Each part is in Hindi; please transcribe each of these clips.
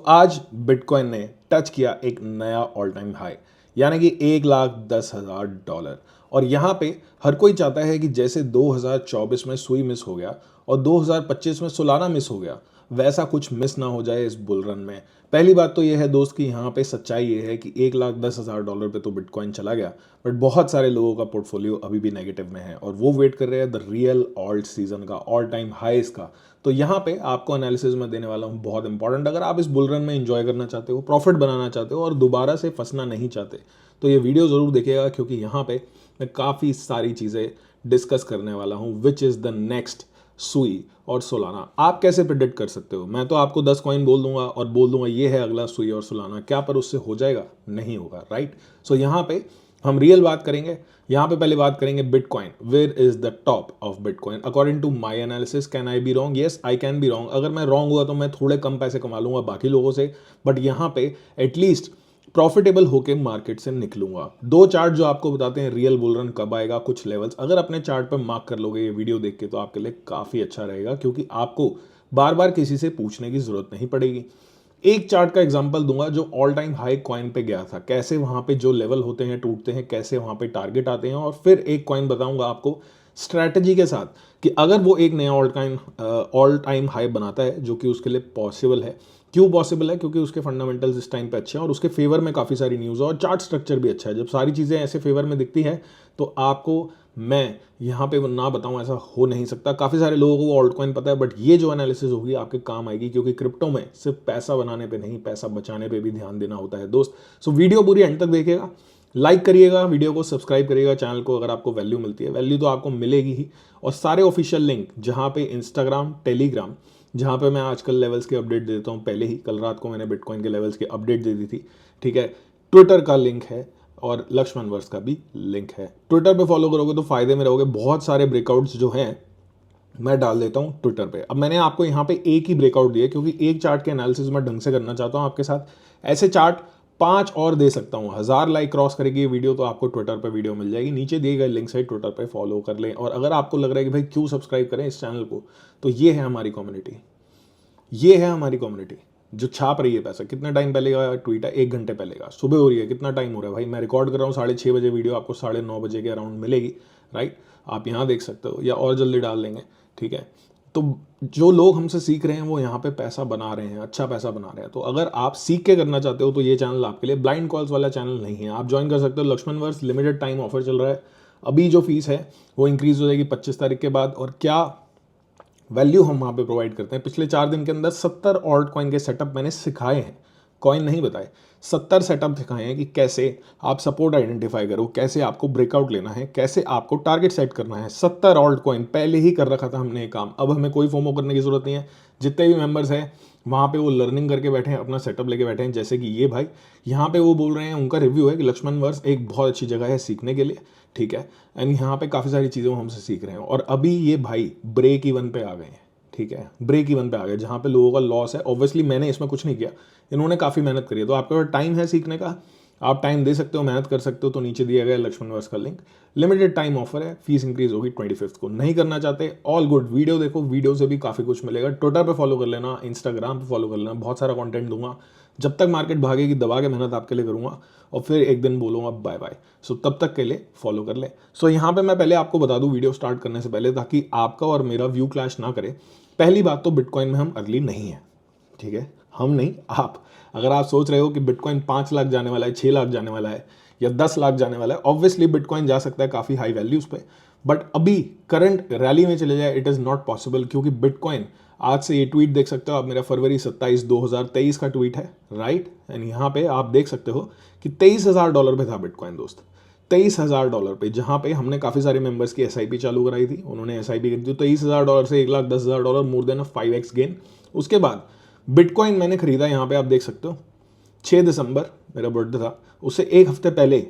आज बिटकॉइन ने टच किया एक नया ऑल टाइम हाई, यानी कि $1,10,000। और यहाँ पे हर कोई चाहता है कि जैसे 2024 में सुई मिस हो गया और 2025 में सोलाना मिस हो गया, वैसा कुछ मिस ना हो जाए इस बुल रन में। पहली बात तो यह है दोस्त कि यहाँ पे सच्चाई ये है कि $1,10,000 पे तो बिटकॉइन चला गया, बट बहुत सारे लोगों का पोर्टफोलियो अभी भी नेगेटिव में है और वो वेट कर रहे हैं द रियल ऑल्ट सीजन का, ऑल टाइम हाईस का। तो यहाँ पे आपको एनालिसिस में देने वाला हूँ बहुत इंपॉर्टेंट। अगर आप इस बुल रन में एंजॉय करना चाहते हो, प्रॉफिट बनाना चाहते हो और दोबारा से फंसना नहीं चाहते, तो ये वीडियो ज़रूर देखिएगा, क्योंकि यहाँ पे मैं काफ़ी सारी चीज़ें डिस्कस करने वाला हूँ विच इज़ द नेक्स्ट सुई और सोलाना। आप कैसे प्रिडिक्ट कर सकते हो? मैं तो आपको 10 कॉइन बोल दूंगा और बोल दूंगा ये है अगला सुई और सोलाना, क्या पर उससे हो जाएगा? नहीं होगा, राइट? सो यहाँ पे हम रियल बात करेंगे। यहाँ पे पहले बात करेंगे bitcoin, where is the top of bitcoin according to my analysis. Can I be wrong? Yes, I can be wrong. अगर मैं रॉन्ग हुआ तो मैं थोड़े कम पैसे कमा लूंगा बाकी लोगों से, बट यहाँ पे एटलीस्ट प्रॉफिटेबल होके मार्केट से निकलूंगा। दो चार्ट जो आपको बताते हैं रियल बुल रन कब आएगा, कुछ लेवल्स अगर अपने चार्ट पर मार्क कर लोगे ये वीडियो देख के, तो आपके लिए काफ़ी अच्छा रहेगा, क्योंकि आपको बार बार किसी से पूछने की जरूरत नहीं पड़ेगी। एक चार्ट का एग्जांपल दूंगा जो ऑल टाइम हाई कॉइन पे गया था, कैसे वहां पे जो लेवल होते हैं टूटते हैं, कैसे वहां पे टारगेट आते हैं, और फिर एक कॉइन बताऊंगा आपको स्ट्रैटेजी के साथ कि अगर वो एक नया ऑल टाइम हाई बनाता है, जो कि उसके लिए पॉसिबल है। क्यों पॉसिबल है? क्योंकि उसके फंडामेंटल्स इस टाइम पे अच्छे हैं और उसके फेवर में काफ़ी सारी न्यूज़ है और चार्ट स्ट्रक्चर भी अच्छा है। जब सारी चीज़ें ऐसे फेवर में दिखती है तो आपको मैं यहाँ पे ना बताऊँ ऐसा हो नहीं सकता। काफ़ी सारे लोगों को ऑल्ट कॉइन पता है, बट ये जो एनालिसिस होगी आपके काम आएगी, क्योंकि क्रिप्टो में सिर्फ पैसा बनाने पे नहीं, पैसा बचाने पे भी ध्यान देना होता है दोस्त। सो वीडियो पूरी एंड तक देखिएगा, लाइक करिएगा वीडियो को, सब्सक्राइब करिएगा चैनल को अगर आपको वैल्यू मिलती है। वैल्यू तो आपको मिलेगी ही, और सारे ऑफिशियल लिंक जहाँ पे इंस्टाग्राम, टेलीग्राम, जहाँ पे मैं आजकल लेवल्स के अपडेट देता हूँ, पहले ही कल रात को मैंने बिटकॉइन के लेवल्स की अपडेट दे दी थी, ठीक है। ट्विटर का लिंक है और लक्ष्मण वर्स का भी लिंक है। ट्विटर पे फॉलो करोगे तो फायदे में रहोगे। बहुत सारे ब्रेकआउट्स जो हैं मैं डाल देता हूँ ट्विटर पे। अब मैंने आपको यहाँ पे एक ही ब्रेकआउट दिया, क्योंकि एक चार्ट के एनालिसिस मैं ढंग से करना चाहता हूँ आपके साथ। ऐसे चार्ट 5 और दे सकता हूँ। 1000 लाइक क्रॉस करेगी ये वीडियो तो आपको ट्विटर पे वीडियो मिल जाएगी। नीचे दिए गए लिंक से ट्विटर पे फॉलो कर लें। और अगर आपको लग रहा है कि भाई क्यों सब्सक्राइब करें इस चैनल को, तो ये है हमारी कम्युनिटी, ये है हमारी कम्युनिटी जो छाप रही है पैसा। कितना टाइम पहले का ट्वीट है? 1 घंटे पहले का। सुबह हो रही है, कितना टाइम हो रहा है भाई? मैं रिकॉर्ड कर रहा हूँ 6:30 बजे, वीडियो आपको 9:30 बजे के अराउंड मिलेगी, राइट? आप यहाँ देख सकते हो या और जल्दी डाल देंगे, ठीक है। तो जो लोग हमसे सीख रहे हैं वो यहाँ पे पैसा बना रहे हैं, अच्छा पैसा बना रहे हैं। तो अगर आप सीख के करना चाहते हो तो ये चैनल आपके लिए। ब्लाइंड कॉल्स वाला चैनल नहीं है, आप ज्वाइन कर सकते हो। लक्ष्मण वर्स लिमिटेड टाइम ऑफर चल रहा है। अभी जो फीस है वो इंक्रीज हो जाएगी 25 तारीख के बाद। और क्या वैल्यू हम वहाँ पे प्रोवाइड करते हैं, पिछले 4 दिन के अंदर 70 ऑल्ट कॉइन के सेटअप मैंने सिखाए हैं, कॉइन नहीं बताए। 70 सेटअप सिखाए हैं कि कैसे आप सपोर्ट आइडेंटिफाई करो, कैसे आपको ब्रेकआउट लेना है, कैसे आपको टारगेट सेट करना है। 70 ऑल्ट कॉइन पहले ही कर रखा था हमने ये काम। अब हमें कोई फोमो करने की जरूरत नहीं है। जितने भी मेंबर्स हैं वहाँ पे वो लर्निंग करके बैठे हैं, अपना सेटअप लेके बैठे हैं। जैसे कि ये भाई यहाँ पे वो बोल रहे हैं, उनका रिव्यू है कि लक्ष्मण वर्स एक बहुत अच्छी जगह है सीखने के लिए, ठीक है। एंड यहाँ पे काफ़ी सारी चीज़ें वो हमसे सीख रहे हैं। और अभी ये भाई ब्रेक इवन पे आ गए हैं, ठीक है। ब्रेक इवन पे आ गए जहाँ पे लोगों का लॉस है। ऑब्वियसली मैंने इसमें कुछ नहीं किया, इन्होंने काफ़ी मेहनत करी है। तो आपके पास टाइम है सीखने का, आप टाइम दे सकते हो, मेहनत कर सकते हो। तो नीचे दिया गया लक्ष्मण वर्स का लिंक, लिमिटेड टाइम ऑफर है, फीस इंक्रीज होगी 25 को। नहीं करना चाहते, ऑल गुड, वीडियो देखो, वीडियो से भी काफ़ी कुछ मिलेगा। ट्विटर पे फॉलो कर लेना, इंस्टाग्राम पे फॉलो कर लेना, बहुत सारा कंटेंट दूंगा। जब तक मार्केट भागेगी दबा के मेहनत आपके लिए करूंगा, और फिर एक दिन बोलूंगा बाय बाय। सो तब तक के लिए फॉलो कर ले। सो यहाँ पे मैं पहले आपको बता दूं वीडियो स्टार्ट करने से पहले, ताकि आपका और मेरा व्यू क्लैश ना करे। पहली बात तो बिटकॉइन में हम अर्ली नहीं है, ठीक है। हम नहीं, आप। अगर आप सोच रहे हो कि बिटकॉइन 5 लाख जाने वाला है, 6 लाख जाने वाला है, या 10 लाख जाने वाला है, ऑब्वियसली बिटकॉइन जा सकता है काफ़ी हाई वैल्यूज पे, बट अभी करंट रैली में चले जाए, इट इज़ नॉट पॉसिबल। क्योंकि बिटकॉइन आज से, ये ट्वीट देख सकते हो आप, मेरा फरवरी 27 2023 का ट्वीट है, राइट। एंड यहाँ पे आप देख सकते हो कि $23,000 पे था बिटकॉइन दोस्त, $23,000 पे। जहाँ पे हमने काफ़ी सारे मेंबर्स की एसआईपी चालू कराई थी, उन्होंने एसआईपी करी थी। $23,000 से $1,10,000, मोर देन 5x गेन। उसके बाद बिटकॉइन मैंने खरीदा, यहाँ पे आप देख सकते हो 6 दिसंबर मेरा बर्थडे था, उससे एक हफ्ते पहले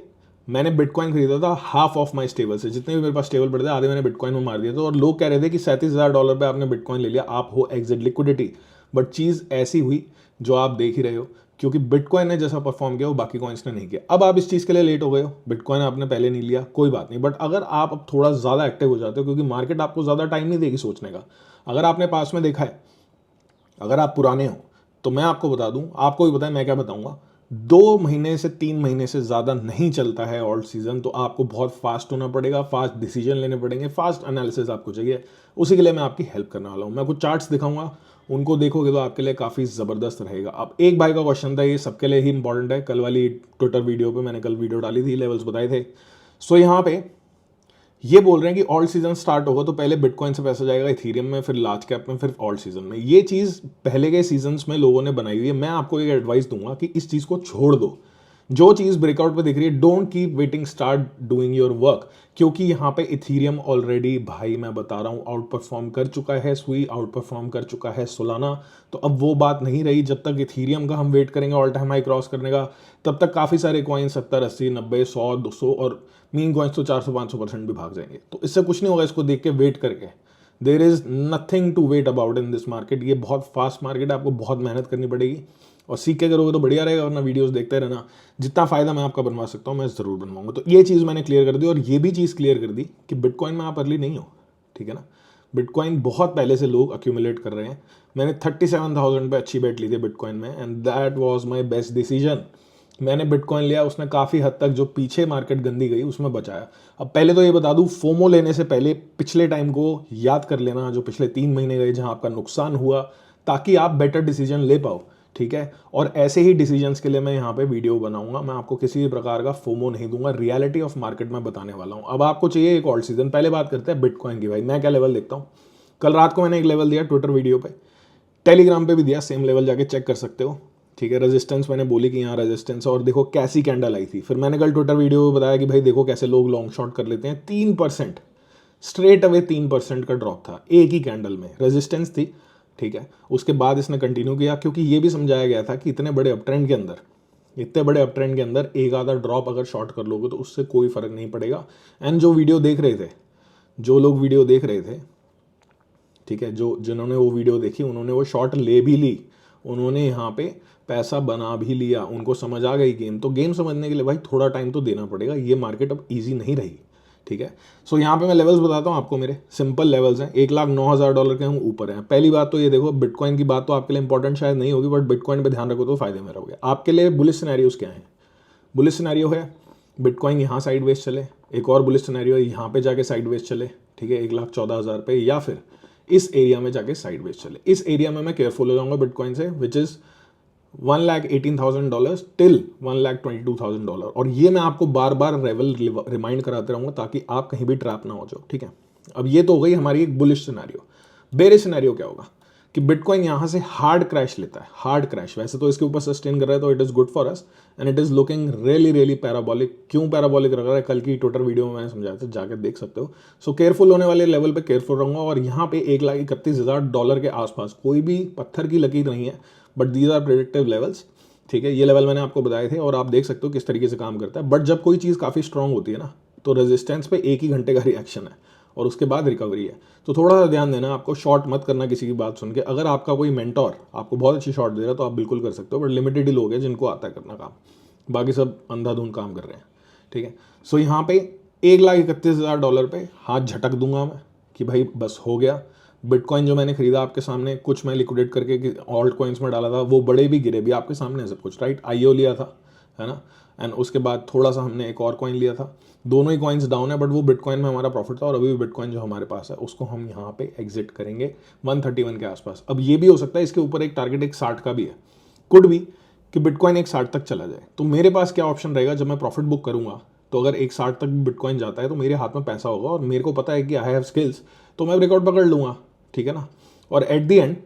मैंने बिटकॉइन खरीदा था हाफ ऑफ माई स्टेबल से। जितने भी मेरे पास स्टेबल पड़े थे आधे मैंने बिटकॉइन में मार दिया था। और लोग कह रहे थे कि $37,000 पे आपने बिटकॉइन ले लिया, आप हो एग्जिट लिक्विडिटी। बट चीज़ ऐसी हुई जो आप देख ही रहे हो, क्योंकि बिटकॉइन ने जैसा परफॉर्म किया वो बाकी कॉइन्स ने नहीं किया। अब आप इस चीज़ के लिए लेट हो गए हो, बिटकॉइन आपने पहले नहीं लिया, कोई बात नहीं। बट अगर आप अब थोड़ा ज़्यादा एक्टिव हो जाते हो, क्योंकि मार्केट आपको ज़्यादा टाइम नहीं देगी सोचने का। अगर आपने पास में देखा है, अगर आप पुराने हो तो मैं आपको बता दूं, आपको भी पता है मैं क्या बताऊंगा, 2 महीने से 3 महीने से ज़्यादा नहीं चलता है ऑल्ट सीजन। तो आपको बहुत फास्ट होना पड़ेगा, फास्ट डिसीजन लेने पड़ेंगे, फास्ट एनालिसिस आपको चाहिए। उसी के लिए मैं आपकी हेल्प करने वाला हूँ। मैं कुछ चार्ट्स दिखाऊंगा, उनको देखोगे तो आपके लिए काफ़ी ज़बरदस्त रहेगा। अब एक भाई का क्वेश्चन था, ये सबके लिए ही इंपॉर्टेंट है, कल वाली ट्विटर वीडियो पे मैंने कल वीडियो डाली थी, लेवल्स बताए थे। सो यहाँ पे ये बोल रहे हैं कि ऑल्ट सीजन स्टार्ट होगा तो पहले बिटकॉइन से पैसा जाएगा इथीरियम में, फिर लार्ज कैप में, फिर ऑल्ट सीजन में। ये चीज़ पहले के सीजन्स में लोगों ने बनाई हुई है। मैं आपको एक एडवाइस दूंगा कि इस चीज़ को छोड़ दो। जो चीज़ ब्रेकआउट पे दिख रही है, don't keep waiting, start doing your work. क्योंकि यहाँ पे इथीरियम ऑलरेडी भाई मैं बता रहा हूँ आउट परफॉर्म कर चुका है, सुई आउट परफॉर्म कर चुका है सोलाना। तो अब वो बात नहीं रही। जब तक इथीरियम का हम वेट करेंगे ऑल टाइम हाई क्रॉस करने का, तब तक काफ़ी सारे कॉइन 70, 80, 90, 100, 200 और मीन कॉइन्स तो 400-500% भी भाग जाएंगे। तो इससे कुछ नहीं होगा, इसको देख के वेट करके। There is nothing to wait about in this market. ये बहुत फास्ट मार्केट है, आपको बहुत मेहनत करनी पड़ेगी और सीख के करोगे तो बढ़िया रहेगा, वरना वीडियोस देखते रहना। जितना फायदा मैं आपका बनवा सकता हूँ मैं ज़रूर बनवाऊंगा। तो ये चीज़ मैंने क्लियर कर दी, और ये भी चीज़ क्लियर कर दी कि बिटकॉइन में आप अर्ली नहीं हो, ठीक है ना। बिटकॉइन बहुत पहले से लोग अक्यूमुलेट कर रहे हैं। मैंने 37,000 पे अच्छी बेट ली थी बिटकॉइन में, and that was my best decision. मैंने बिटकॉइन लिया, उसने काफ़ी हद तक जो पीछे मार्केट गंदी गई उसमें बचाया। अब पहले तो ये बता दूं, फोमो लेने से पहले पिछले टाइम को याद कर लेना, जो पिछले 3 महीने गए जहां आपका नुकसान हुआ, ताकि आप बेटर डिसीजन ले पाओ, ठीक है। और ऐसे ही डिसीजंस के लिए मैं यहाँ पे वीडियो बनाऊंगा। मैं आपको किसी भी प्रकार का फोमो नहीं दूंगा, रियलिटी ऑफ मार्केट में बताने वाला हूँ। अब आपको चाहिए एक ऑल्ट सीजन। पहले बात करते हैं बिटकॉइन की। भाई मैं क्या लेवल देखता हूँ, कल रात को मैंने एक लेवल दिया ट्विटर वीडियो पे, टेलीग्राम पे भी दिया, सेम लेवल जाके चेक कर सकते हो, ठीक है। रेजिस्टेंस मैंने बोली कि यहाँ रेजिस्टेंस, और देखो कैसी कैंडल आई थी। फिर मैंने कल ट्विटर वीडियो में बताया कि भाई देखो कैसे लोग लॉन्ग शॉर्ट कर लेते हैं। 3% स्ट्रेट अवे 3% का ड्रॉप था एक ही कैंडल में, रेजिस्टेंस थी, ठीक है। उसके बाद इसने कंटिन्यू किया, क्योंकि ये भी समझाया गया था कि इतने बड़े अपट्रेंड के अंदर, एक आधा ड्रॉप अगर शॉर्ट कर लोगे तो उससे कोई फर्क नहीं पड़ेगा। एंड जो वीडियो देख रहे थे, जो लोग वीडियो देख रहे थे, ठीक है, जिन्होंने वो वीडियो देखी उन्होंने वो शॉर्ट ले भी ली, उन्होंने यहाँ पे पैसा बना भी लिया, उनको समझ आ गई गेम। तो गेम समझने के लिए भाई थोड़ा टाइम तो देना पड़ेगा, ये मार्केट अब ईजी नहीं रही, ठीक है। सो यहाँ पे मैं लेवल्स बताता हूँ आपको, मेरे सिंपल लेवल्स हैं। $1,09,000 के हम ऊपर हैं। पहली बात तो ये देखो, बिटकॉइन की बात तो आपके लिए इंपॉर्टेंट शायद नहीं होगी, बट बिटकॉइन पे ध्यान रखो तो फायदे में रहोगे। आपके लिए बुलिश सिनेरियोस क्या हैं? बुलिश सिनेरियो है बिटकॉइन यहाँ साइडवेज चले, एक और बुलिश सिनेरियो है यहाँ पे जाके साइडवेज चले, ठीक है, 1,14,000 पे, या फिर इस एरिया में जाके साइडवेज चले। इस एरिया में मैं केयरफुल हो जाऊंगा बिटकॉइन से, विच इज़ $1,18,000 टिल $1,22,000। और ये मैं आपको बार बार रिमाइंड कराते रहूंगा ताकि आप कहीं भी ट्रैप ना हो जाओ, ठीक है। अब ये तो हो गई हमारी एक बुलिश सिनेरियो। बेरिश सिनेरियो क्या होगा कि बिटकॉइन यहाँ से हार्ड क्रैश लेता है, हार्ड क्रैश। वैसे तो इसके ऊपर सस्टेन कर रहा है तो it is good for us, and it is looking really really parabolic. क्यों पैराबॉलिक लग रहा है, कल की ट्विटर वीडियो में मैंने समझाया था, जाकर देख सकते हो। सो केयरफुल होने वाले लेवल पे केयरफुल रहूंगा। और यहाँ पे $1,31,000 के आसपास कोई भी पत्थर की लकीर नहीं है, but these are predictive levels, ठीक है। ये लेवल मैंने आपको बताए थे और आप देख सकते हो किस तरीके से काम करता है। बट जब कोई चीज़ काफ़ी स्ट्रांग होती है ना, तो रेजिस्टेंस पे 1 ही घंटे का रिएक्शन है और उसके बाद रिकवरी है। तो थोड़ा सा ध्यान देना, आपको शॉर्ट मत करना किसी की बात सुन के। अगर आपका कोई मेंटोर आपको बहुत अच्छी शॉर्ट दे रहा है तो आप बिल्कुल कर सकते हो, बट लिमिटेड ही लोग हैं जिनको आता है करना काम, बाकी सब अंधाधुंध काम कर रहे हैं, ठीक है। सो यहाँ पे $1,31,000 पे हाथ झटक दूंगा मैं कि भाई बस हो गया। बिटकॉइन जो मैंने खरीदा आपके सामने, कुछ मैं लिक्विडेट करके ऑल्ट कॉइन्स में डाला था, वो बड़े भी गिरे भी आपके सामने है सब कुछ, राइट। आईओ लिया था, है ना, एंड उसके बाद थोड़ा सा हमने एक और कॉइन लिया था। दोनों ही कॉइन्स डाउन है, बट वो बिटकॉइन में हमारा प्रॉफिट था। और अभी भी बिटकॉइन जो हमारे पास है उसको हम यहाँ पे एग्जिट करेंगे 131 के आसपास। अब ये भी हो सकता है इसके ऊपर एक टारगेट 160 का भी है, कुड भी कि बिटकॉइन 160 तक चला जाए। तो मेरे पास क्या ऑप्शन रहेगा जब मैं प्रॉफिट बुक करूंगा, तो अगर 160 तक बिटकॉइन जाता है तो मेरे हाथ में पैसा होगा और मेरे को पता है कि आई हैव स्किल्स, तो मैं ब्रेकआउट पकड़ लूंगा, ठीक है ना। और एट द एंड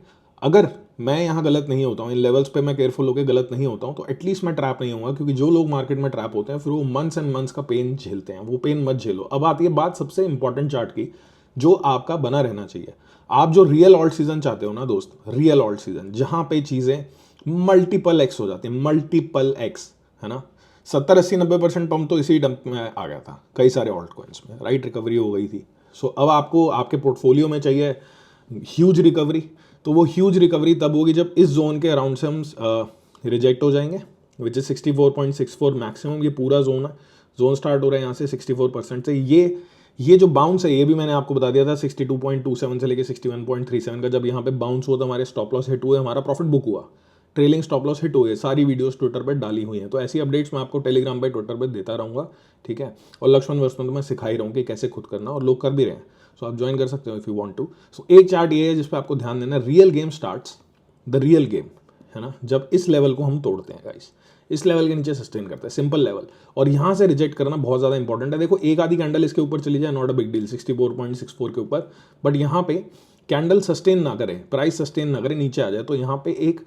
अगर मैं यहाँ गलत नहीं होता हूँ, इन लेवल्स पे मैं केयरफुल होकर गलत नहीं होता हूँ, तो एटलीस्ट मैं ट्रैप नहीं होऊंगा। क्योंकि जो लोग मार्केट में ट्रैप होते हैं फिर वो मंथ्स एंड मंथ्स का पेन झेलते हैं, वो पेन मत झेलो। अब आती है बात सबसे इंपॉर्टेंट चार्ट की, जो आपका बना रहना चाहिए। आप जो रियल ऑल्ट सीजन चाहते हो ना दोस्त, रियल ऑल्ट सीजन जहाँ पे चीज़ें मल्टीपल एक्स हो जाती है, मल्टीपल एक्स, है ना। 70, 80, 90% पंप तो इसी डंप में आ गया था कई सारे ऑल्ट कॉइन्स में, राइट, रिकवरी हो गई थी। सो अब आपको आपके पोर्टफोलियो में चाहिए ह्यूज रिकवरी। तो वो ह्यूज रिकवरी तब होगी जब इस जोन के अराउंड से हम रिजेक्ट हो जाएंगे, विच इज 64.64 मैक्सिमम। ये पूरा जोन है, जोन स्टार्ट हो रहा है यहाँ से 64% से। ये जो बाउंस है ये भी मैंने आपको बता दिया था 62.27 से लेके 61.37 का। जब यहाँ पे बाउंस हुआ तो हमारे स्टॉप लॉस हिट हुए, हमारा प्रॉफिट बुक हुआ, ट्रेलिंग स्टॉप लॉस हिट हुई है, सारी वीडियोस ट्विटर पर डाली हुई हैं। तो ऐसी अपडेट्स मैं आपको टेलीग्राम पे ट्विटर पर देता रहूँगा, ठीक है। और लक्ष्मण वस्तु तो मैं सिखा ही रहा हूँ कि कैसे खुद करना, और लोग कर भी रहे हैं। सो आप ज्वाइन कर सकते हो इफ़ यू वांट टू। सो एक चार्ट ये है जिस पर आपको ध्यान देना, real game starts the real game, है ना, जब इस लेवल को हम तोड़ते हैं गाइस, इस लेवल के नीचे सस्टेन करते हैं, सिंपल लेवल, और यहाँ से रिजेक्ट करना बहुत ज़्यादा इंपॉर्टेंट है। देखो एक आधी कैंडल इसके ऊपर चली जाए, नॉट अ बिग डील, 64.64 के ऊपर, बट यहाँ पे कैंडल सस्टेन ना करे, प्राइस सस्टेन ना करे, नीचे आ जाए, तो यहाँ पे एक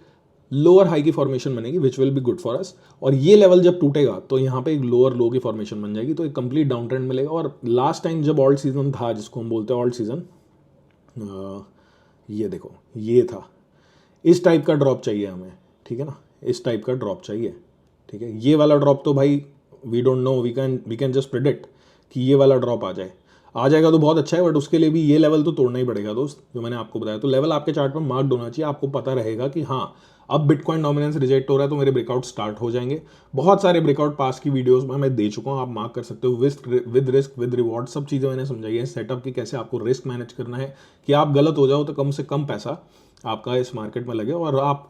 लोअर हाई की फॉर्मेशन बनेगी which will be good for us. और ये लेवल जब टूटेगा तो यहाँ पे एक लोअर लो की फॉर्मेशन बन जाएगी, तो एक कंप्लीट डाउन ट्रेंड मिलेगा। और लास्ट टाइम जब ऑल्ट सीजन था, जिसको हम बोलते हैं ऑल्ट सीजन, ये देखो ये था, इस टाइप का ड्रॉप चाहिए हमें, ठीक है ना, इस टाइप का ड्रॉप चाहिए, ठीक है। ये वाला ड्रॉप तो भाई we don't know, we can just predict कि ये वाला ड्रॉप आ जाएगा तो बहुत अच्छा है, बट उसके लिए भी ये लेवल तो तोड़ना ही पड़ेगा दोस्त, जो मैंने आपको बताया। तो लेवल आपके चार्ट पर मार्क्ड होना चाहिए, आपको पता रहेगा कि हाँ अब बिटकॉइन डोमिनेंस रिजेक्ट हो रहा है तो मेरे ब्रेकआउट स्टार्ट हो जाएंगे। बहुत सारे ब्रेकआउट पास की वीडियोस में मैं दे चुका हूँ, आप मार्क कर सकते हो। विद रिस्क विद रिवॉर्ड सब चीज़ें मैंने समझाई है, सेटअप की कैसे आपको रिस्क मैनेज करना है, कि आप गलत हो जाओ तो कम से कम पैसा आपका इस मार्केट में लगे, और आप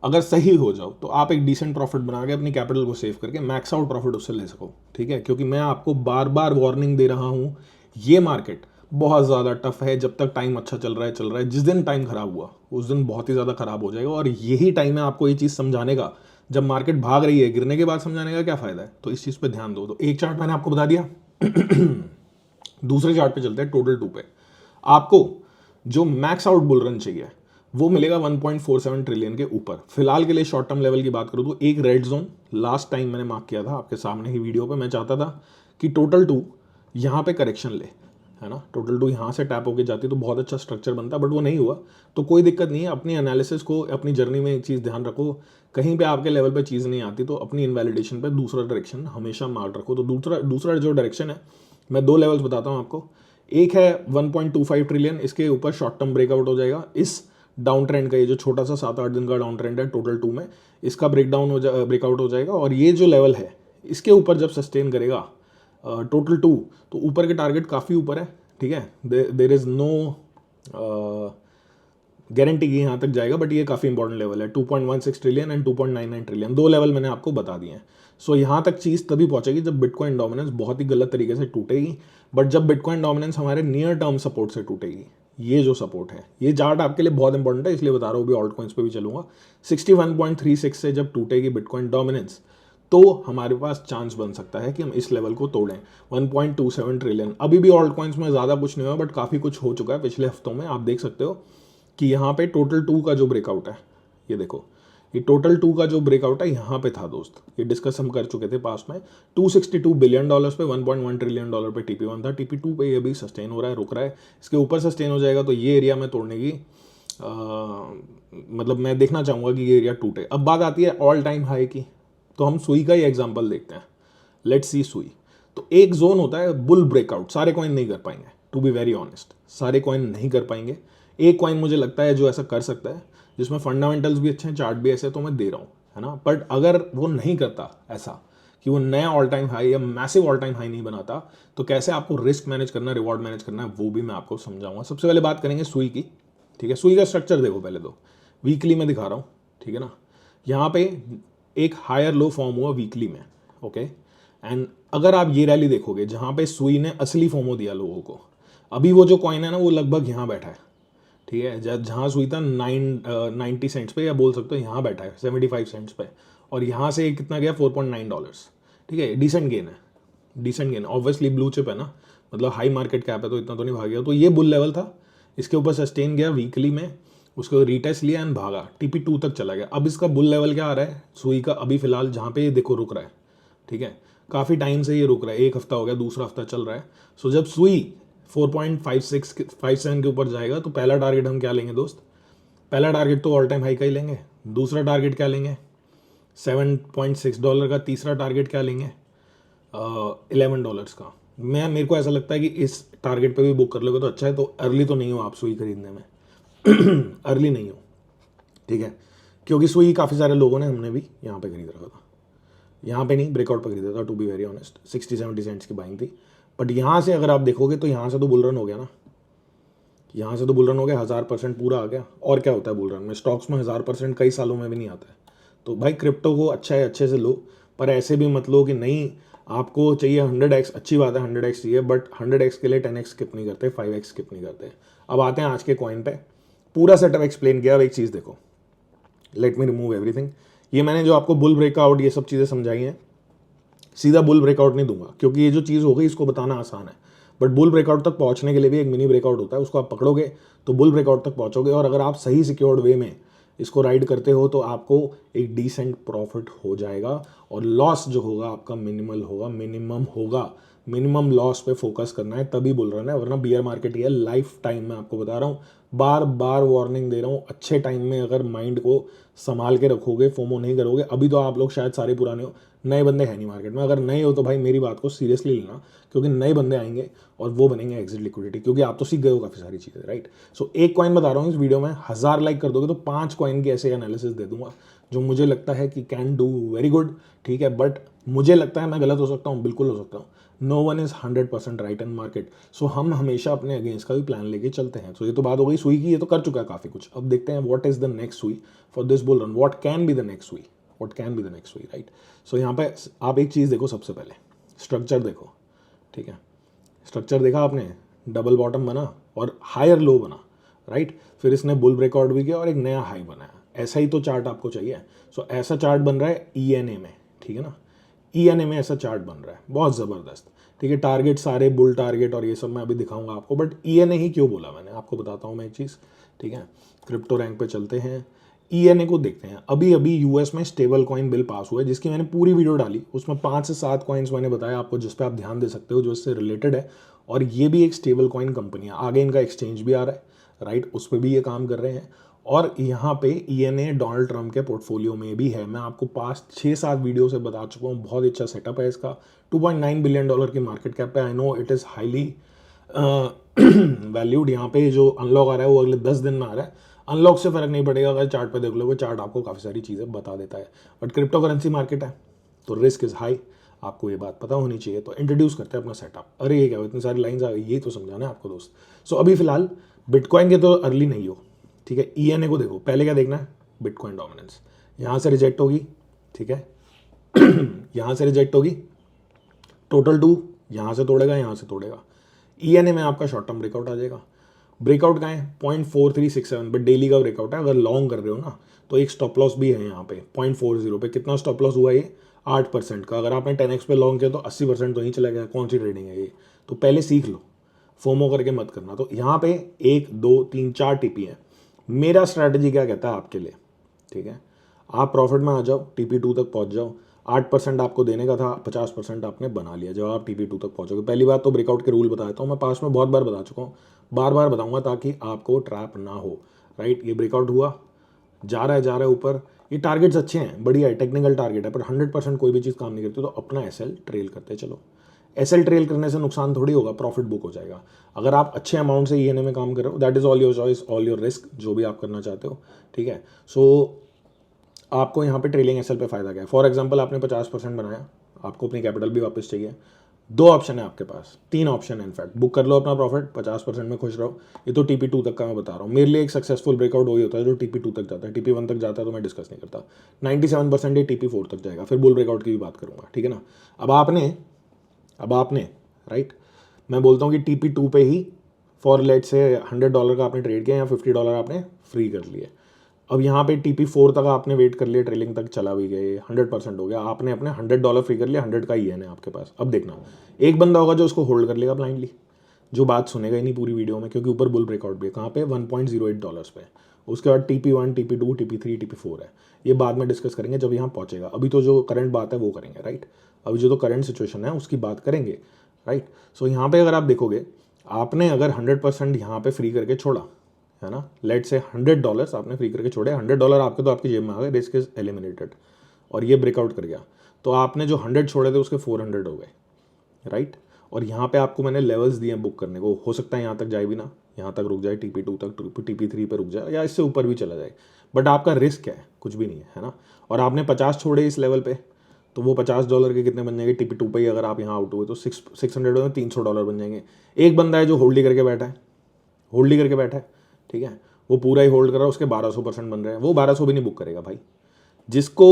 अगर सही हो जाओ तो आप एक डिसेंट प्रॉफिट बना के अपनी कैपिटल को सेव करके मैक्स आउट प्रॉफिट उससे ले सको, ठीक है। क्योंकि मैं आपको बार बार वार्निंग दे रहा हूँ, ये मार्केट बहुत ज़्यादा टफ है। जब तक टाइम अच्छा चल रहा है, जिस दिन टाइम खराब हुआ उस दिन बहुत ही ज़्यादा खराब हो जाएगा। और यही टाइम है आपको ये चीज़ समझाने का, जब मार्केट भाग रही है, गिरने के बाद समझाने का क्या फ़ायदा है। तो इस चीज़ पे ध्यान दो। तो एक चार्ट मैंने आपको बता दिया। दूसरे चार्ट पे चलते हैं, टोटल 2 पे। आपको जो मैक्स आउट बुल रन चाहिए वो मिलेगा 1.47 ट्रिलियन के ऊपर। फिलहाल के लिए शॉर्ट टर्म लेवल की बात करूँ तो एक रेड जोन लास्ट टाइम मैंने मार्क किया था आपके सामने ही वीडियो पे। मैं चाहता था कि टोटल 2 यहाँ पे करेक्शन ले, है ना, टोटल 2 यहाँ से टैप होके जाती तो बहुत अच्छा स्ट्रक्चर बनता, बट वो नहीं हुआ। तो कोई दिक्कत नहीं है, अपनी एनालिसिस को, अपनी जर्नी में एक चीज़ ध्यान रखो, कहीं पे आपके लेवल पे चीज़ नहीं आती तो अपनी इनवैलिडेशन पे दूसरा डायरेक्शन हमेशा मार्क रखो। तो दूसरा जो डायरेक्शन है, मैं 2 लेवल्स बताता हूँ आपको। एक है 1.25 ट्रिलियन, इसके ऊपर शॉर्ट टर्म ब्रेकआउट हो जाएगा। इस डाउन ट्रेंड का, ये जो छोटा सा 7-8 दिन का डाउन ट्रेंड है टोटल 2 में, इसका ब्रेकआउट हो जाएगा। और ये जो लेवल है इसके ऊपर जब सस्टेन करेगा टोटल 2, तो ऊपर के टारगेट काफ़ी ऊपर है, ठीक है। देर इज़ नो गारंटी की यहाँ तक जाएगा, बट ये काफ़ी इंपॉर्टेंट लेवल है। 2.16 ट्रिलियन एंड 2.99 ट्रिलियन, 2 लेवल मैंने आपको बता दिए हैं। सो यहाँ तक चीज़ तभी पहुँचेगी जब बिटकॉइन डोमिनेंस बहुत ही गलत तरीके से टूटेगी, बट जब बिटकॉइन डोमिनेंस हमारे नियर टर्म सपोर्ट से टूटेगी। ये जो सपोर्ट है, ये चार्ट आपके लिए बहुत इंपॉर्टेंट है, इसलिए बता रहा हूँ, भी ऑल्ट कॉइन्स पे भी चलूंगा। 61.36 से जब टूटेगी बिटकॉइन डोमिनेंस, तो हमारे पास चांस बन सकता है कि हम इस लेवल को तोड़ें। 1.27 ट्रिलियन, अभी भी ऑल्ट कॉइन्स में ज़्यादा कुछ नहीं हुआ, बट काफ़ी कुछ हो चुका है पिछले हफ्तों में। आप देख सकते हो कि यहाँ पे टोटल 2 का जो ब्रेकआउट है, ये देखो, ये टोटल 2 का जो ब्रेकआउट है यहाँ पे था दोस्त, ये डिस्कस हम कर चुके थे पास में। $262 बिलियन पे, $1.1 ट्रिलियन पे TP1 था, TP2 पे ये भी सस्टेन हो रहा है, रुक रहा है। इसके ऊपर सस्टेन हो जाएगा तो ये एरिया में तोड़ने की मतलब मैं देखना चाहूँगा कि ये एरिया टूटे। अब बात आती है ऑल टाइम हाई की, तो हम सुई का ही एग्जाम्पल देखते हैं। लेट्स सी सुई। तो एक जोन होता है बुल ब्रेकआउट, सारे कॉइन नहीं कर पाएंगे, टू बी वेरी ऑनेस्ट, सारे कॉइन नहीं कर पाएंगे। एक कॉइन मुझे लगता है जो ऐसा कर सकता है, जिसमें फंडामेंटल्स भी अच्छे हैं, चार्ट भी ऐसे, तो मैं दे रहा हूँ, है ना। बट अगर वो नहीं करता ऐसा कि वो नया ऑल टाइम हाई या मैसिव ऑल टाइम हाई नहीं बनाता, तो कैसे आपको रिस्क मैनेज करना, रिवॉर्ड मैनेज करना है, वो भी मैं आपको समझाऊंगा। सबसे पहले बात करेंगे सुई की, ठीक है। सुई का स्ट्रक्चर देखो पहले तो, वीकली में दिखा रहा हूँ, ठीक है ना। यहाँ पे एक हायर लो फॉर्म हुआ वीकली में, ओके। एंड अगर आप ये रैली देखोगे जहाँ पे सुई ने असली फॉर्मो दिया लोगों को, अभी वो जो कॉइन है ना वो लगभग यहाँ बैठा है, ठीक है। जहाँ सुई था 90 सेंट्स पे, या बोल सकते हो यहाँ बैठा है 75 सेंट्स पे, और यहाँ से कितना गया $4.9, ठीक है। डिसेंट गेन है, decent gain. Obviously blue chip है ना, मतलब हाई मार्केट कैप है, तो इतना तो नहीं भागेगा। तो ये बुल लेवल था, इसके ऊपर सस्टेन गया वीकली में, उसको रिटेस्ट लिया एंड भागा, TP2 तक चला गया। अब इसका बुल लेवल क्या आ रहा है सुई का, अभी फिलहाल जहाँ पे ये देखो रुक रहा है, ठीक है। काफ़ी टाइम से ये रुक रहा है, एक हफ्ता हो गया, दूसरा हफ्ता चल रहा है। सो जब सुई 4.57 के ऊपर जाएगा तो पहला टारगेट हम क्या लेंगे दोस्त, पहला टारगेट तो ऑल टाइम हाई का ही लेंगे। दूसरा टारगेट क्या लेंगे, $7.6 का। तीसरा टारगेट क्या लेंगे, $11 का। मेरे को ऐसा लगता है कि इस टारगेट पे भी बुक कर लोगे तो अच्छा है। तो अर्ली तो नहीं हो आप सुई खरीदने में, अर्ली नहीं हो, ठीक है। क्योंकि सुई काफ़ी सारे लोगों ने, हमने भी यहाँ पे खरीद रखा था, यहाँ पे नहीं, ब्रेकआउट पर खरीदा था, to be very honest. 60-70 cents की बाइंग थी, बट यहाँ से अगर आप देखोगे तो यहाँ से तो बुल रन हो गया ना, यहाँ से तो बुल रन हो गया 1000% पूरा आ गया। और क्या होता है बुल रन में, स्टॉक्स में 1000% कई सालों में भी नहीं आता है। तो भाई क्रिप्टो को अच्छा है, अच्छे से लो, पर ऐसे भी मत लो कि नहीं आपको चाहिए 100x। अच्छी बात है 100x चाहिए, बट 100x के लिए 10x स्किप नहीं करते, 5x स्किप नहीं करते। अब आते हैं आज के कॉइन पे, पूरा सेटअप एक्सप्लेन किया। अब एक चीज़ देखो, लेट मी रिमूव एवरीथिंग। ये मैंने जो आपको बुल ब्रेकआउट ये सब चीज़ें समझाई हैं, सीधा बुल ब्रेकआउट नहीं दूंगा, क्योंकि ये जो चीज़ हो गई इसको बताना आसान है। बट बुल ब्रेकआउट तक पहुंचने के लिए भी एक मिनी ब्रेकआउट होता है, उसको आप पकड़ोगे तो बुल ब्रेकआउट तक पहुंचोगे। और अगर आप सही सिक्योर्ड वे में इसको राइड करते हो तो आपको एक डिसेंट प्रॉफिट हो जाएगा, और लॉस जो होगा आपका मिनिमल होगा, मिनिमम होगा। मिनिमम लॉस पे फोकस करना है, तभी बुल रन है। वरना बियर मार्केट ये लाइफ टाइम मैं आपको बता रहा हूँ, बार बार वार्निंग दे रहा हूँ। अच्छे टाइम में अगर माइंड को संभाल के रखोगे, फोमो नहीं करोगे। अभी तो आप लोग शायद सारे पुराने हो, नए बंदे हैं नहीं मार्केट में। अगर नए हो तो भाई मेरी बात को सीरियसली लेना, क्योंकि नए बंदे आएंगे और वो बनेंगे एग्जिट लिक्विडिटी, क्योंकि आप तो सीख गए हो काफ़ी सारी चीज़ें, राइट। सो एक कॉइन बता रहा हूँ इस वीडियो में, 1000 लाइक कर दोगे तो 5 कॉइन की ऐसे एनालिसिस दे दूंगा जो मुझे लगता है कि कैन डू वेरी गुड, ठीक है। बट मुझे लगता है मैं गलत हो सकता हूँ, बिल्कुल हो सकता हूँ। No one is 100% right in market. So हम हमेशा अपने अगेंस्ट का भी प्लान लेके चलते हैं। तो ये तो बात हो गई सुई की, ये तो कर चुका है काफ़ी कुछ। अब देखते हैं व्हाट इज द नेक्स्ट सुई for this bull run, what can be the next सुई, what can be the next सुई, राइट। सो यहाँ पे आप एक चीज़ देखो, सबसे पहले स्ट्रक्चर देखो, ठीक है। स्ट्रक्चर देखा आपने, डबल बॉटम बना और हायर लो बना, राइट। फिर इसने बुल ब्रेकआउट भी किया और एक नया हाई बनाया। ऐसा ही तो चार्ट आपको चाहिए। सो ऐसा चार्ट बन रहा है ENA में, ठीक है ना। ENA में ऐसा चार्ट बन रहा है, बहुत ज़बरदस्त, ठीक है। टारगेट सारे बुल टारगेट और ये सब मैं अभी दिखाऊंगा आपको, बट ENA ही क्यों बोला मैंने आपको बताता हूँ मैं एक चीज़, ठीक है। क्रिप्टो रैंक पे चलते हैं, ENA को देखते हैं। अभी अभी यूएस में स्टेबल कॉइन बिल पास हुआ है, जिसकी मैंने पूरी वीडियो डाली। उसमें 5 से 7 कॉइन्स मैंने बताया आपको, जिस पे आप ध्यान दे सकते हो, जो इससे रिलेटेड है। और ये भी एक स्टेबल कॉइन कंपनी है, आगे इनका एक्सचेंज भी आ रहा है, राइट, उस पर भी ये काम कर रहे हैं। और यहाँ पे ENA डोनाल्ड ट्रम्प के पोर्टफोलियो में भी है। मैं आपको पास्ट 6-7 वीडियो से बता चुका हूँ, बहुत अच्छा सेटअप है इसका। $2.9 बिलियन की मार्केट कैप है। I know it is highly valued. यहाँ पे जो अनलॉक आ रहा है वो अगले 10 दिन में आ रहा है। अनलॉक से फर्क नहीं पड़ेगा, अगर चार्ट पे देख लोगे, चार्ट आपको काफ़ी सारी चीज़ें बता देता है। बट क्रिप्टो करेंसी मार्केट है तो रिस्क इज़ हाई, आपको ये बात पता होनी चाहिए। तो इंट्रोड्यूस करते हैं अपना सेटअप। अरे ये क्या हो, इतनी सारी लाइंस आ गई, यही तो समझाना है आपको दोस्त। सो अभी फिलहाल बिटकॉइन के तो अर्ली नहीं हो, ठीक है। ENA को देखो, पहले क्या देखना है, बिटकॉइन डोमिनेंस। यहाँ से रिजेक्ट होगी, ठीक है। यहाँ से रिजेक्ट होगी, टोटल 2 यहाँ से तोड़ेगा, यहाँ से तोड़ेगा। ENA में आपका शॉर्ट टर्म ब्रेकआउट आ जाएगा। ब्रेकआउट कहाँ है, 0.4367, बट डेली का ब्रेकआउट है। अगर लॉन्ग कर रहे हो ना तो एक स्टॉप लॉस भी है यहाँ पे 0.40 पे। कितना स्टॉप लॉस हुआ ये, 8% का। अगर आपने 10x पे लॉन्ग किया तो 80% तो नहीं चला गया। कौन सी ट्रेडिंग है ये, तो पहले सीख लो, फोमो करके मत करना। तो यहाँ पे 1 2 3 4 टीपी है। मेरा स्ट्रैटेजी क्या कहता है आपके लिए, ठीक है। आप प्रॉफिट में आ जाओ, TP2 तक पहुँच जाओ। 8% आपको देने का था, 50% आपने बना लिया जब आप TP2 तक पहुँचोगे। पहली बात तो ब्रेकआउट के रूल बता देता हूँ, मैं पास में बहुत बार बता चुका हूँ, बार बार बताऊंगा ताकि आपको ट्रैप ना हो, राइट। ये ब्रेकआउट हुआ, जा रहा है ऊपर। ये टारगेट्स अच्छे हैं, बढ़िया है, टेक्निकल टारगेट है, पर 100% कोई भी चीज़ काम नहीं करती। तो अपना SL ट्रेल करते चलो। SL ट्रेल करने से नुकसान थोड़ी होगा, प्रॉफिट बुक हो जाएगा। अगर आप अच्छे अमाउंट से ENA में काम कर रहे हो, that is all your choice, all your risk, जो भी आप करना चाहते हो, ठीक है। सो आपको यहाँ पे ट्रेलिंग SL पे फ़ायदा क्या है। फॉर एग्जांपल आपने 50% बनाया, आपको अपनी कैपिटल भी वापस चाहिए। 2 ऑप्शन है आपके पास, 3 ऑप्शन है इनफैक्ट। बुक कर लो अपना प्रॉफिट, 50% में खुश रहो। ये तो TP2 तक का मैं बता रहा हूँ। मेरे लिए एक सक्सेसफुल ब्रेकआउट वही होता है जो TP2 तक जाता है। TP1 तक जाता है तो मैं डिस्कस नहीं करता। 97% ये TP4 तक जाएगा, फिर बुल ब्रेकआउट की भी बात करूँगा, ठीक है ना। अब आपने राइट, मैं बोलता हूँ कि TP2 पे ही फॉर लेट से $100 का आपने ट्रेड किया या $50 आपने फ्री कर लिए। अब यहाँ पे TP4 तक आपने वेट कर लिया, ट्रेलिंग तक चला भी गए, 100% हो गया, आपने अपने $100 फ्री कर लिया, 100 का ENA है आपके पास। अब देखना, एक बंदा होगा जो उसको होल्ड कर लेगा ब्लाइंडली, जो बात सुनेगा ही नहीं पूरी वीडियो में, क्योंकि ऊपर बुल ब्रेकआउट भी है। कहाँ पे, $1.08 पे। उसके बाद TP1 TP2 TP3 TP4 है। ये बाद में डिस्कस करेंगे जब यहाँ पहुँचेगा। अभी तो जो करंट बात है वो करेंगे, राइट। अभी जो तो करंट सिचुएशन है उसकी बात करेंगे, राइट। सो यहाँ पे अगर आप देखोगे, आपने अगर 100% यहाँ पे फ्री करके छोड़ा है ना, लेट से $100 आपने फ्री करके छोड़े, $100 आपके तो आपकी जेब में आ गए, रिस्क इज एलिमिनेटेड, और ये ब्रेकआउट कर गया। तो आपने जो 100 छोड़े थे उसके 400 हो गए, राइट। और यहाँ पे आपको मैंने लेवल्स दिए बुक करने को, हो सकता है यहाँ तक जाए भी ना, यहाँ तक रुक जाए, TP2 तक, TP3 पे रुक जाए, या इससे ऊपर भी चला जाए। बट आपका रिस्क क्या है, कुछ भी नहीं है ना। और आपने 50 छोड़े इस लेवल पे, तो वो $50 के कितने बन जाएंगे TP2 पे ही। अगर आप यहाँ आउट हुए तो $600 में $300 बन जाएंगे। एक बंदा है जो होल्ड करके बैठा है, होल्ड ही करके बैठा है, ठीक है, वो पूरा ही होल्ड कर रहा है, उसके 1200% बन रहे हैं, वो 1200 भी नहीं बुक करेगा भाई। जिसको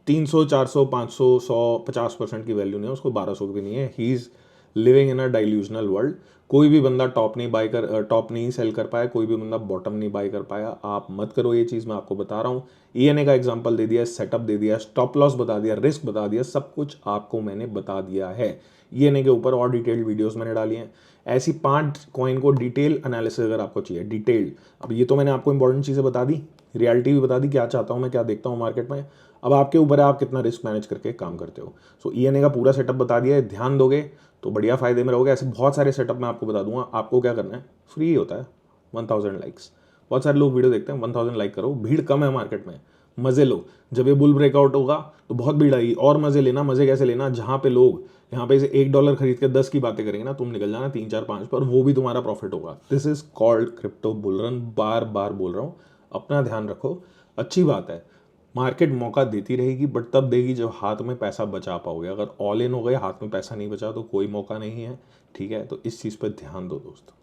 300 400 500 100 50% की वैल्यू नहीं है, उसको 1200 की भी नहीं है। He is living in a delusional world. कोई भी बंदा टॉप नहीं सेल कर पाया, कोई भी बंदा बॉटम नहीं बाय कर पाया। आप मत करो ये चीज़, मैं आपको बता रहा हूँ। ENA का एग्जांपल दे दिया, सेटअप दे दिया, स्टॉप लॉस बता दिया, रिस्क बता दिया, सब कुछ आपको मैंने बता दिया है। ENA के ऊपर और डिटेल्ड वीडियोस मैंने डाली हैं। ऐसी 5 कॉइन को डिटेल एनालिसिस अगर आपको चाहिए, डिटेल्ड। अब ये तो मैंने आपको इंपॉर्टेंट चीज़ें बता दी, रियलिटी भी बता दी, क्या चाहता हूँ मैं, क्या देखता हूँ मार्केट में। अब आपके ऊपर है आप कितना रिस्क मैनेज करके काम करते हो। सो ENA का पूरा सेटअप बता दिया है, ध्यान दोगे तो बढ़िया फायदे में रहोगे। ऐसे बहुत सारे सेटअप मैं आपको बता दूंगा। आपको क्या करना है, फ्री होता है, 1000 लाइक्स। बहुत सारे लोग वीडियो देखते हैं, 1000 लाइक करो, भीड़ कम है मार्केट में, मजे लो। जब ये बुल ब्रेकआउट होगा तो बहुत भीड़ आएगी, और मजे लेना। मजे कैसे लेना, जहाँ पे लोग यहाँ पे से $1 खरीद के 10 की बातें करेंगे ना, तुम निकल जाना 3 4 5 पर, वो भी तुम्हारा प्रॉफिट होगा। This is called crypto bull run. बार बार बोल रहा हूँ, अपना ध्यान रखो। अच्छी बात है, मार्केट मौका देती रहेगी, बट तब देगी जब हाथ में पैसा बचा पाओगे। अगर ऑल इन हो गए, हाथ में पैसा नहीं बचा, तो कोई मौका नहीं है, ठीक है। तो इस चीज़ पर ध्यान दो दोस्तों।